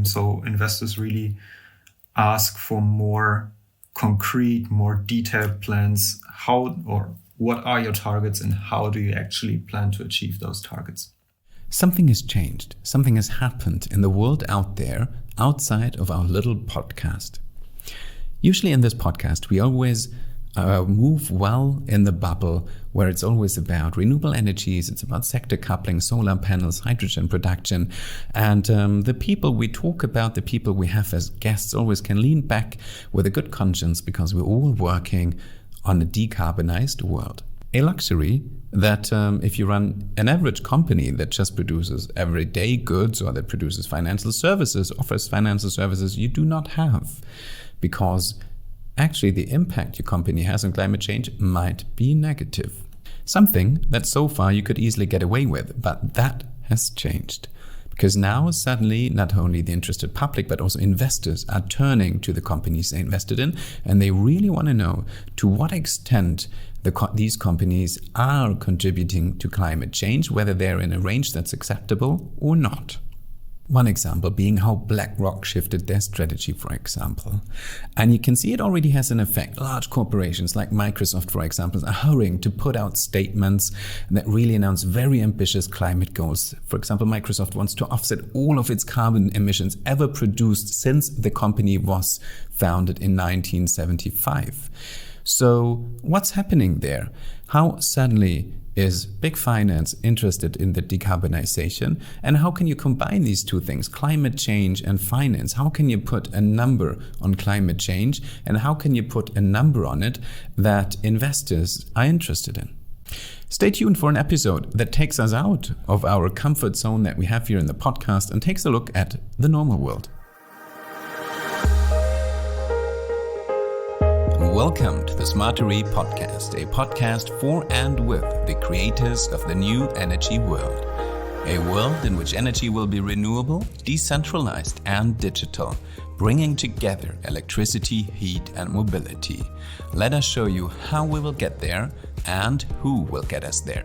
So investors really ask for more concrete, more detailed plans. How or what are your targets and how do you actually plan to achieve those targets? Something has changed. Something has happened in the world out there, outside of our little podcast. Usually in this podcast, we always move well in the bubble where it's always about renewable energies, it's about sector coupling, solar panels, hydrogen production. And the people we talk about, the people we have as guests always can lean back with a good conscience because we're all working on a decarbonized world. A luxury that if you run an average company that just produces everyday goods or that produces financial services, offers financial services, you do not have. Because actually the impact your company has on climate change might be negative. Something that so far you could easily get away with, but that has changed. Because now suddenly not only the interested public, but also investors are turning to the companies they invested in, and they really want to know to what extent these companies are contributing to climate change, whether they're in a range that's acceptable or not. One example being how BlackRock shifted their strategy, for example. And you can see it already has an effect. Large corporations like Microsoft, for example, are hurrying to put out statements that really announce very ambitious climate goals. For example, Microsoft wants to offset all of its carbon emissions ever produced since the company was founded in 1975. So what's happening there? How suddenly is big finance interested in the decarbonization? And how can you combine these two things, climate change and finance? How can you put a number on climate change? And how can you put a number on it that investors are interested in? Stay tuned for an episode that takes us out of our comfort zone that we have here in the podcast and takes a look at the normal world. Welcome to the Smartery Podcast, a podcast for and with the creators of the new energy world. A world in which energy will be renewable, decentralized and digital, bringing together electricity, heat and mobility. Let us show you how we will get there and who will get us there.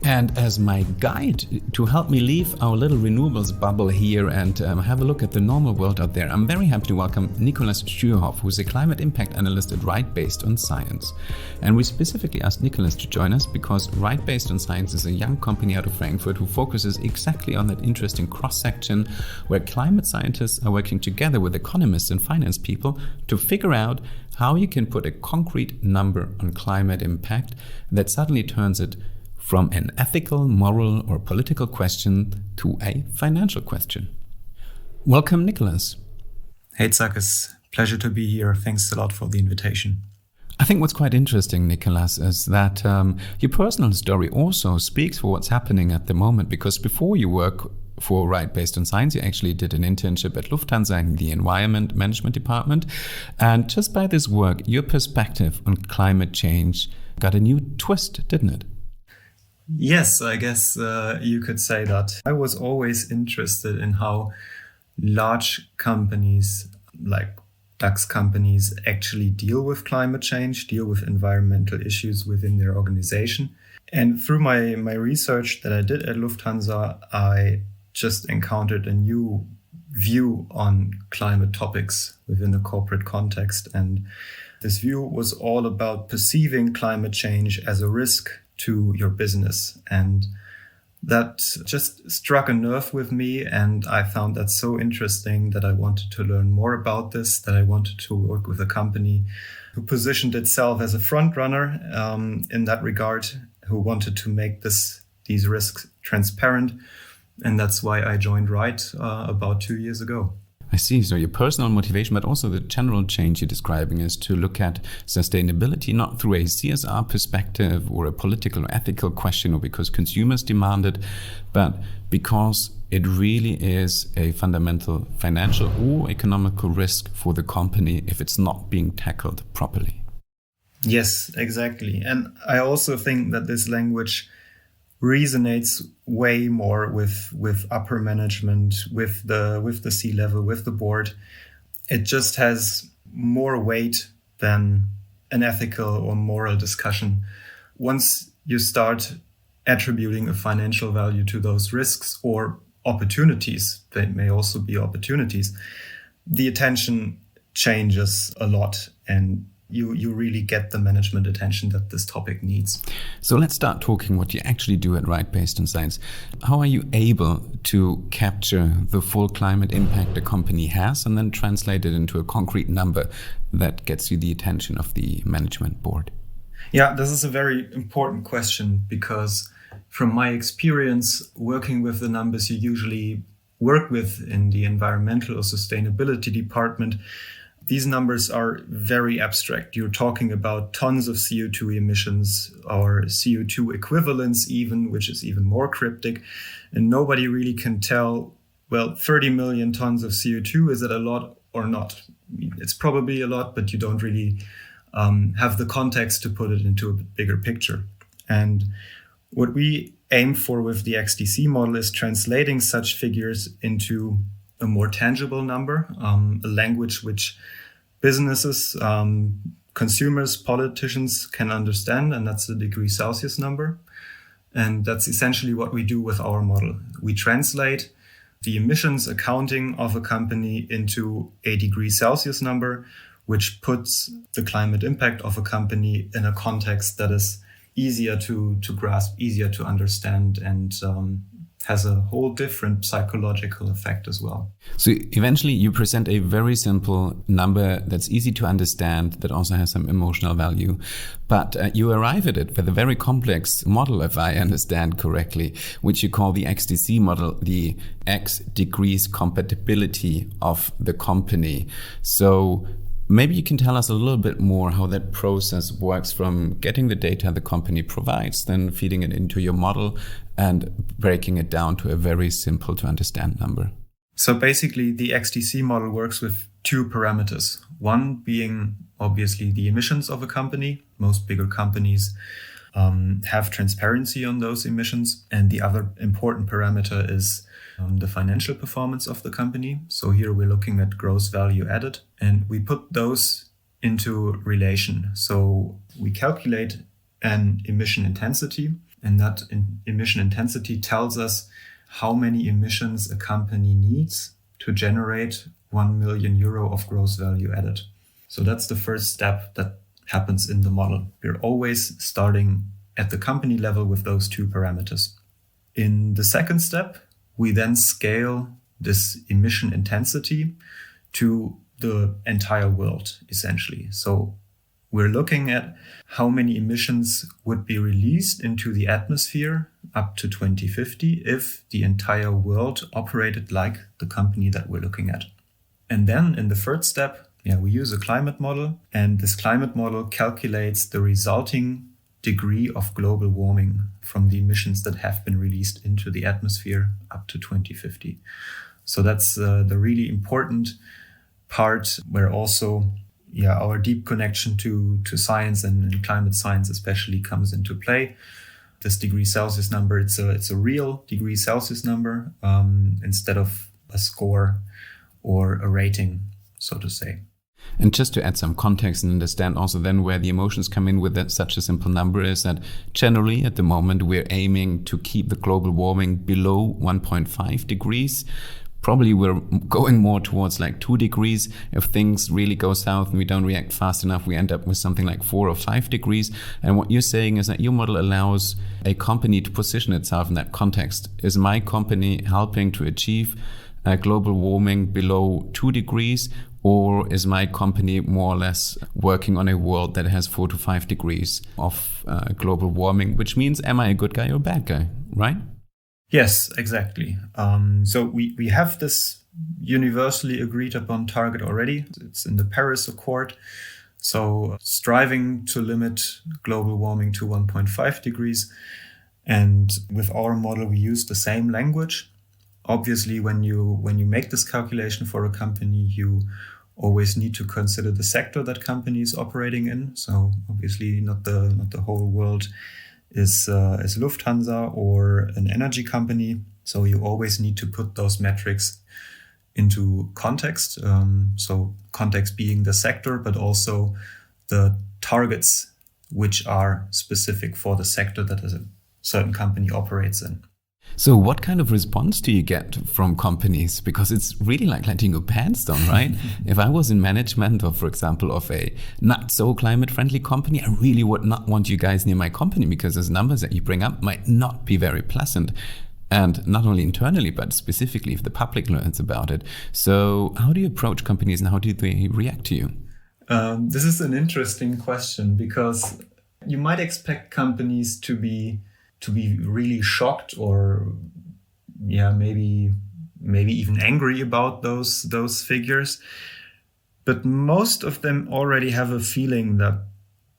And as my guide to help me leave our little renewables bubble here and have a look at the normal world out there, I'm very happy to welcome Nicolas Schuerhoff, who's a climate impact analyst at Right Based on Science. And we specifically asked Nicolas to join us because Right Based on Science is a young company out of Frankfurt who focuses exactly on that interesting cross-section where climate scientists are working together with economists and finance people to figure out how you can put a concrete number on climate impact that suddenly turns it from an ethical, moral, or political question to a financial question. Welcome, Nicolas. Hey, Zach, pleasure to be here. Thanks a lot for the invitation. I think what's quite interesting, Nicolas, is that your personal story also speaks for what's happening at the moment, because before you work for Right Based on Science, you actually did an internship at Lufthansa in the Environment Management Department. And just by this work, your perspective on climate change got a new twist, didn't it? Yes, I guess you could say that. I was always interested in how large companies like DAX companies actually deal with climate change, deal with environmental issues within their organization. And through my research that I did at Lufthansa, I just encountered a new view on climate topics within the corporate context. And this view was all about perceiving climate change as a risk to your business. And that just struck a nerve with me. And I found that so interesting that I wanted to learn more about this, that I wanted to work with a company who positioned itself as a front runner in that regard, who wanted to make these risks transparent. And that's why I joined Right about 2 years ago. I see. So your personal motivation, but also the general change you're describing is to look at sustainability not through a CSR perspective or a political or ethical question or because consumers demand it, but because it really is a fundamental financial or economical risk for the company if it's not being tackled properly. Yes, exactly. And I also think that this language resonates way more with upper management, with the C-level, with the board. It just has more weight than an ethical or moral discussion. Once you start attributing a financial value to those risks or opportunities, they may also be opportunities, the attention changes a lot, and you really get the management attention that this topic needs. So let's start talking what you actually do at Right Based on Science. How are you able to capture the full climate impact a company has and then translate it into a concrete number that gets you the attention of the management board? Yeah, this is a very important question, because from my experience working with the numbers you usually work with in the environmental or sustainability department, these numbers are very abstract. You're talking about tons of CO2 emissions or CO2 equivalents even, which is even more cryptic. And nobody really can tell, well, 30 million tons of CO2, is it a lot or not? It's probably a lot, but you don't really have the context to put it into a bigger picture. And what we aim for with the XDC model is translating such figures into a more tangible number, a language which businesses, consumers, politicians can understand, and that's the degree Celsius number. And that's essentially what we do with our model. We translate the emissions accounting of a company into a degree Celsius number, which puts the climate impact of a company in a context that is easier to grasp, easier to understand, and has a whole different psychological effect as well. So eventually you present a very simple number that's easy to understand, that also has some emotional value. But you arrive at it with a very complex model, if I understand correctly, which you call the XDC model, the X degrees compatibility of the company. So maybe you can tell us a little bit more how that process works, from getting the data the company provides, then feeding it into your model and breaking it down to a very simple to understand number. So basically the XDC model works with two parameters. One being obviously the emissions of a company. Most bigger companies have transparency on those emissions. And the other important parameter is the financial performance of the company. So here we're looking at gross value added, and we put those into relation. So we calculate an emission intensity, and that emission intensity tells us how many emissions a company needs to generate 1 million euro of gross value added. So that's the first step that happens in the model. We're always starting at the company level with those two parameters. In the second step, we then scale this emission intensity to the entire world, essentially. So we're looking at how many emissions would be released into the atmosphere up to 2050 if the entire world operated like the company that we're looking at. And then in the third step, we use a climate model, and this climate model calculates the resulting degree of global warming from the emissions that have been released into the atmosphere up to 2050. So that's the really important part, where also our deep connection to science and climate science especially comes into play. This degree Celsius number, it's a real degree Celsius number instead of a score or a rating, so to say. And just to add some context and understand also then where the emotions come in with such a simple number, is that generally at the moment we're aiming to keep the global warming below 1.5 degrees. Probably we're going more towards like 2 degrees. If things really go south and we don't react fast enough, we end up with something like 4 or 5 degrees. And what you're saying is that your model allows a company to position itself in that context. Is my company helping to achieve global warming below 2 degrees? Or is my company more or less working on a world that has 4 to 5 degrees of global warming, which means, am I a good guy or a bad guy, right? Yes, exactly. So we have this universally agreed upon target already. It's in the Paris Accord. So striving to limit global warming to 1.5 degrees. And with our model, we use the same language. Obviously, when you make this calculation for a company, you always need to consider the sector that company is operating in. So obviously, not the whole world is Lufthansa or an energy company. So you always need to put those metrics into context. So context being the sector, but also the targets which are specific for the sector that a certain company operates in. So what kind of response do you get from companies? Because it's really like letting your pants down, right? If I was in management of, for example, of a not so climate friendly company, I really would not want you guys near my company because those numbers that you bring up might not be very pleasant. And not only internally, but specifically if the public learns about it. So how do you approach companies and how do they react to you? This is an interesting question because you might expect companies to be really shocked or maybe even angry about those figures. But most of them already have a feeling that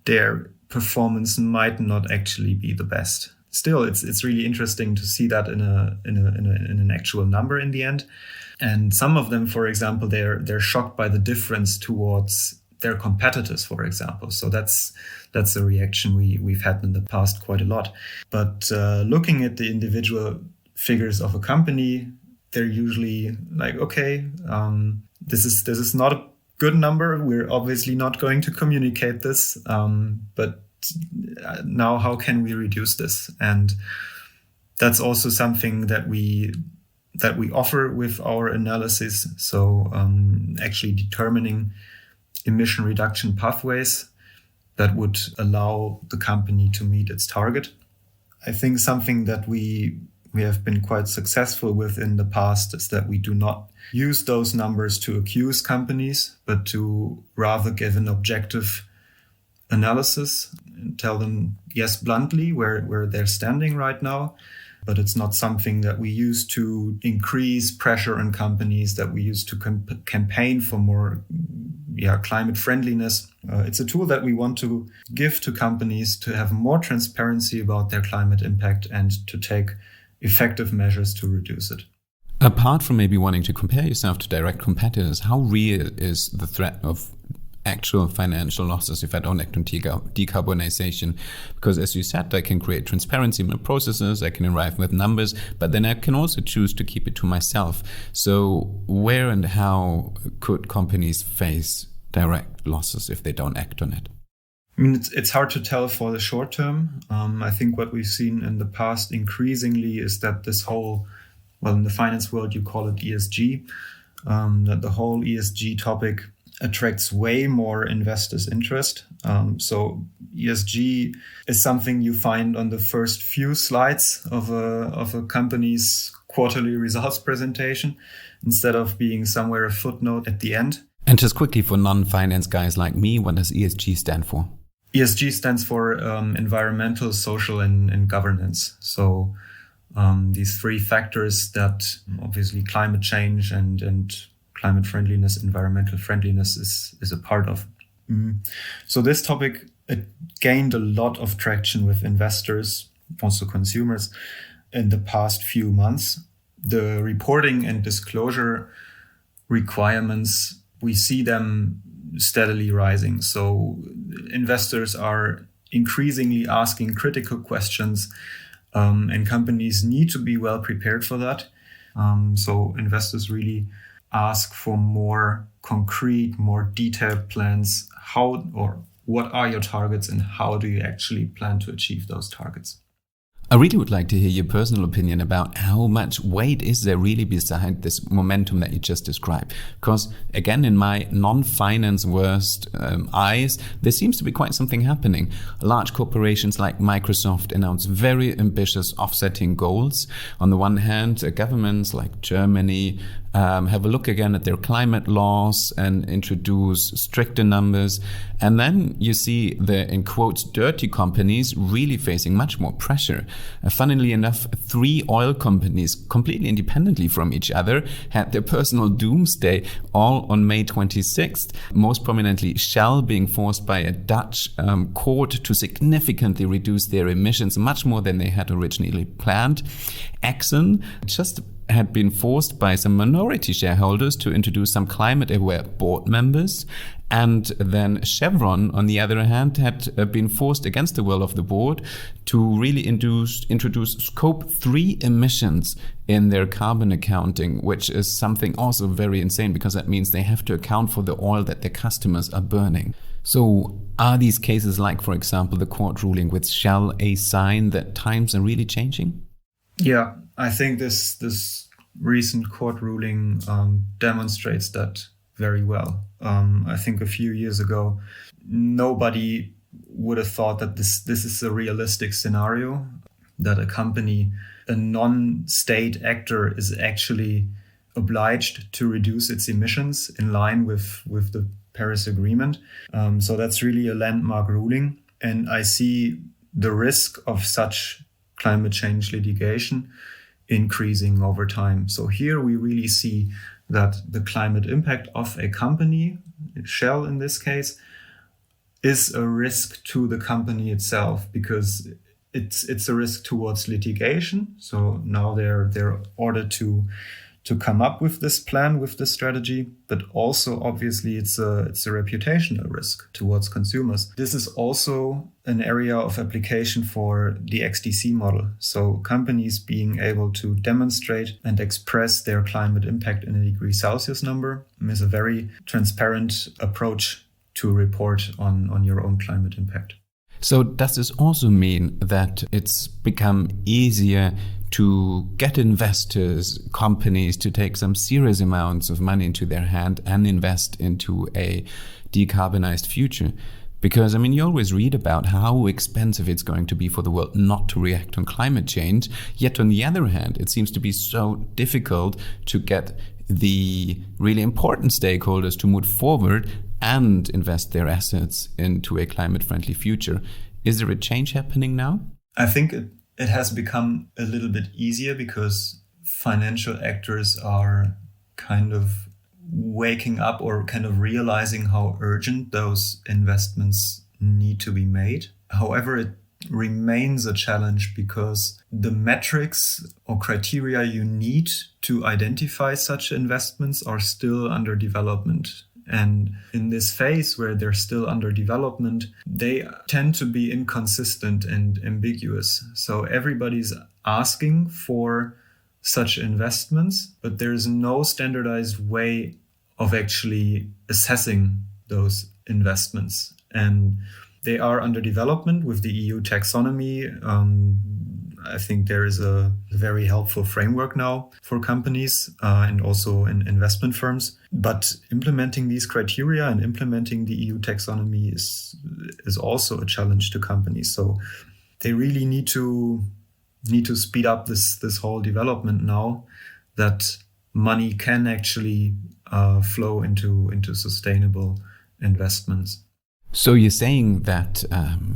their performance might not actually be the best. Still, it's really interesting to see that in an actual number in the end. And some of them, for example, they're shocked by the difference towards their competitors, for example. So that's a reaction we've had in the past quite a lot. But looking at the individual figures of a company, they're usually like, okay, this is not a good number. We're obviously not going to communicate this, but now how can we reduce this? And that's also something that we offer with our analysis. So actually determining emission reduction pathways that would allow the company to meet its target. I think something that we have been quite successful with in the past is that we do not use those numbers to accuse companies, but to rather give an objective analysis and tell them, yes, bluntly, where they're standing right now. But it's not something that we use to increase pressure on companies, that we use to campaign for more climate friendliness. It's a tool that we want to give to companies to have more transparency about their climate impact and to take effective measures to reduce it. Apart from maybe wanting to compare yourself to direct competitors, how real is the threat of actual financial losses if I don't act on decarbonization? Because as you said, I can create transparency in my processes, I can arrive with numbers, but then I can also choose to keep it to myself. So where and how could companies face direct losses if they don't act on it? I mean, it's hard to tell for the short term. I think what we've seen in the past increasingly is that this whole, in the finance world, you call it ESG, that the whole ESG topic attracts way more investors' interest. So ESG is something you find on the first few slides of a company's quarterly results presentation, instead of being somewhere a footnote at the end. And just quickly for non-finance guys like me, what does ESG stand for? ESG stands for environmental, social, and governance. So these three factors that obviously climate change and climate friendliness, environmental friendliness is a part of. So this topic, it gained a lot of traction with investors, also consumers, in the past few months. The reporting and disclosure requirements, we see them steadily rising. So investors are increasingly asking critical questions, and companies need to be well prepared for that. So investors really ask for more concrete, more detailed plans. How or what are your targets and how do you actually plan to achieve those targets? I really would like to hear your personal opinion about how much weight is there really behind this momentum that you just described. Because again, in my non-finance worst eyes, there seems to be quite something happening. Large corporations like Microsoft announce very ambitious offsetting goals. On the one hand, governments like Germany have a look again at their climate laws and introduce stricter numbers. And then you see the, in quotes, dirty companies really facing much more pressure. Funnily enough, 3 oil companies, completely independently from each other, had their personal doomsday all on May 26th. Most prominently, Shell being forced by a Dutch court to significantly reduce their emissions, much more than they had originally planned. Exxon just had been forced by some minority shareholders to introduce some climate-aware board members. And then Chevron, on the other hand, had been forced against the will of the board to really introduce Scope 3 emissions in their carbon accounting, which is something also very insane because that means they have to account for the oil that their customers are burning. So are these cases like, for example, the court ruling with Shell a sign that times are really changing? Yeah, I think this recent court ruling demonstrates that very well. I think a few years ago, nobody would have thought that this is a realistic scenario, that a company, a non-state actor, is actually obliged to reduce its emissions in line with the Paris Agreement. So that's really a landmark ruling. And I see the risk of such climate change litigation increasing over time. So here we really see that the climate impact of a company, Shell in this case, is a risk to the company itself, because it's a risk towards litigation. So now they're ordered to come up with this plan, with this strategy, but also obviously it's a reputational risk towards consumers. This is also an area of application for the XDC model. So companies being able to demonstrate and express their climate impact in a degree Celsius number is a very transparent approach to report on your own climate impact. So does this also mean that it's become easier to get investors, companies, to take some serious amounts of money into their hand and invest into a decarbonized future? Because, I mean, you always read about how expensive it's going to be for the world not to react on climate change. Yet, on the other hand, it seems to be so difficult to get the really important stakeholders to move forward and invest their assets into a climate-friendly future. Is there a change happening now? I think it has become a little bit easier because financial actors are kind of waking up or kind of realizing how urgent those investments need to be made. However, it remains a challenge because the metrics or criteria you need to identify such investments are still under development. And in this phase where they're still under development, they tend to be inconsistent and ambiguous. So everybody's asking for such investments, but there's no standardized way of actually assessing those investments. And they are under development with the EU taxonomy. I think there is a very helpful framework now for companies and also in investment firms. But implementing these criteria and implementing the EU taxonomy is also a challenge to companies. So they really need to speed up this whole development now, that money can actually flow into sustainable investments. So you're saying that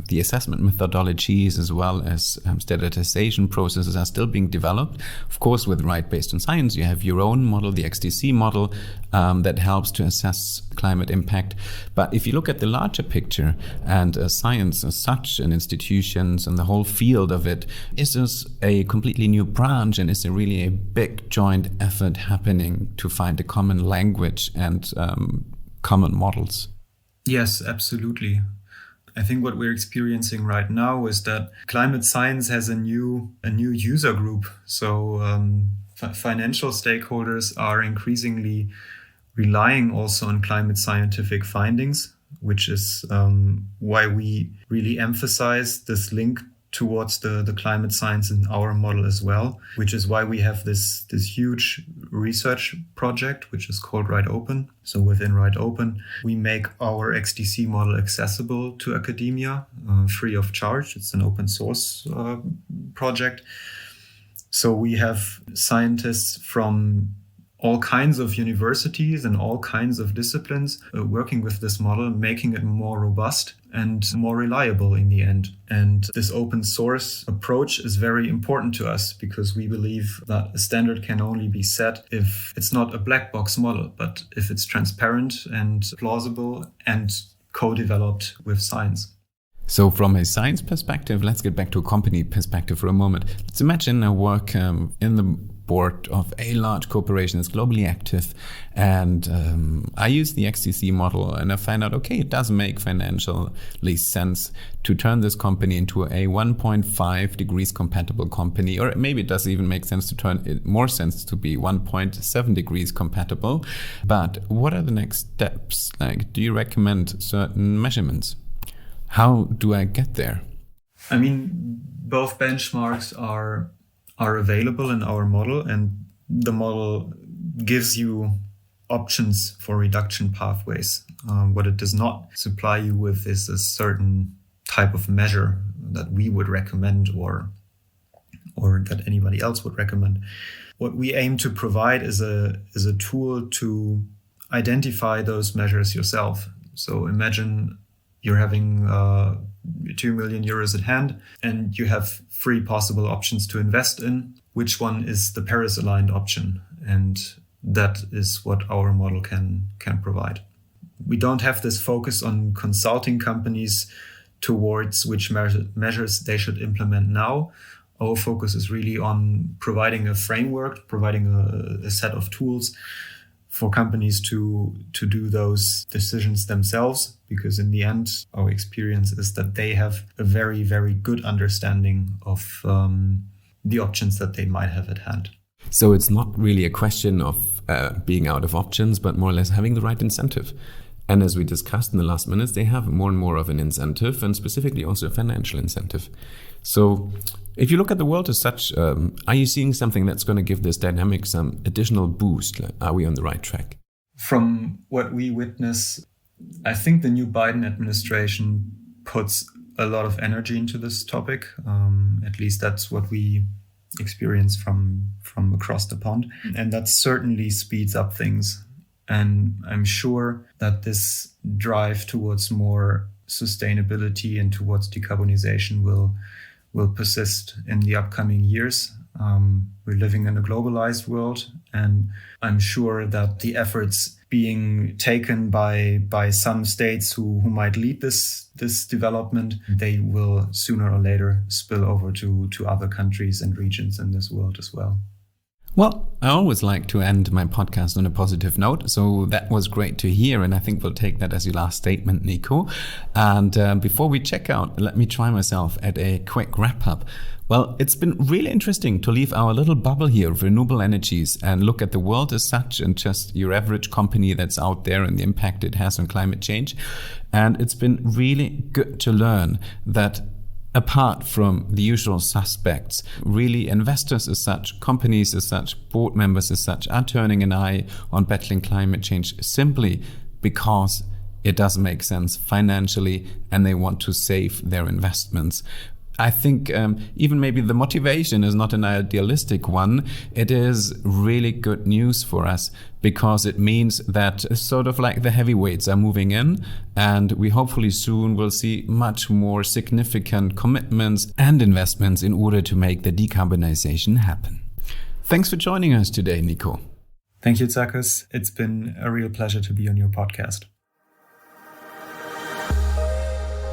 the assessment methodologies as well as standardization processes are still being developed. Of course, with Right Based on Science, you have your own model, the XDC model, that helps to assess climate impact. But if you look at the larger picture and science as such and institutions and the whole field of it, is this a completely new branch, and is there really a big joint effort happening to find a common language and common models? Yes, absolutely. I think what we're experiencing right now is that climate science has a new user group. So financial stakeholders are increasingly relying also on climate scientific findings, which is why we really emphasize this link towards the climate science in our model as well, which is why we have this huge research project, which is called Right Open. So within Right Open, we make our XDC model accessible to academia, free of charge. It's an open source project. So we have scientists from all kinds of universities and all kinds of disciplines working with this model, making it more robust and more reliable in the end. And this open source approach is very important to us because we believe that a standard can only be set if it's not a black box model, but if it's transparent and plausible and co-developed with science. So from a science perspective, let's get back to a company perspective for a moment. Let's imagine I work in the board of a large corporation that's globally active, and I use the XDC model, and I find out, okay, it does make financially sense to turn this company into a 1.5 degrees compatible company, or maybe it does even make sense to turn it more sense to be 1.7 degrees compatible. But what are the next steps? Like, do you recommend certain measurements? How do I get there? I mean, both benchmarks are are available in our model, and the model gives you options for reduction pathways. What it does not supply you with is a certain type of measure that we would recommend or that anybody else would recommend. What we aim to provide is a tool to identify those measures yourself. So imagine you're having 2 million euros at hand and you have 3 possible options to invest in. Which one is the Paris-aligned option? And that is what our model can provide. We don't have this focus on consulting companies towards which measures they should implement now. Our focus is really on providing a framework, providing a set of tools for companies to do those decisions themselves, because in the end, our experience is that they have a very, very good understanding of the options that they might have at hand. So it's not really a question of being out of options, but more or less having the right incentive. And as we discussed in the last minutes, they have more and more of an incentive, and specifically also a financial incentive. So if you look at the world as such, are you seeing something that's going to give this dynamic some additional boost? Are we on the right track? From what we witness, I think the new Biden administration puts a lot of energy into this topic. At least that's what we experience from across the pond. And that certainly speeds up things. And I'm sure that this drive towards more sustainability and towards decarbonization will persist in the upcoming years. We're living in a globalized world, and I'm sure that the efforts being taken by some states who might lead this development, they will sooner or later spill over to other countries and regions in this world as well. Well, I always like to end my podcast on a positive note, so that was great to hear, and I think we'll take that as your last statement, Nico. And before we check out, let me try myself at a quick wrap-up. Well, it's been really interesting to leave our little bubble here of renewable energies and look at the world as such and just your average company that's out there and the impact it has on climate change. And it's been really good to learn that apart from the usual suspects, really investors as such, companies as such, board members as such are turning an eye on battling climate change simply because it doesn't make sense financially and they want to save their investments. I think even maybe the motivation is not an idealistic one. It is really good news for us because it means that sort of like the heavyweights are moving in, and we hopefully soon will see much more significant commitments and investments in order to make the decarbonization happen. Thanks for joining us today, Nico. Thank you, Zakus. It's been a real pleasure to be on your podcast.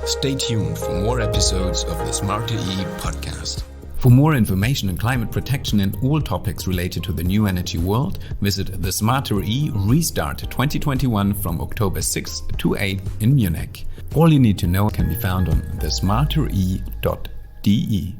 Stay tuned for more episodes of the Smarter E podcast. For more information on climate protection and all topics related to the new energy world, visit the Smarter E Restart 2021 from October 6th to 8th in Munich. All you need to know can be found on thesmartere.de.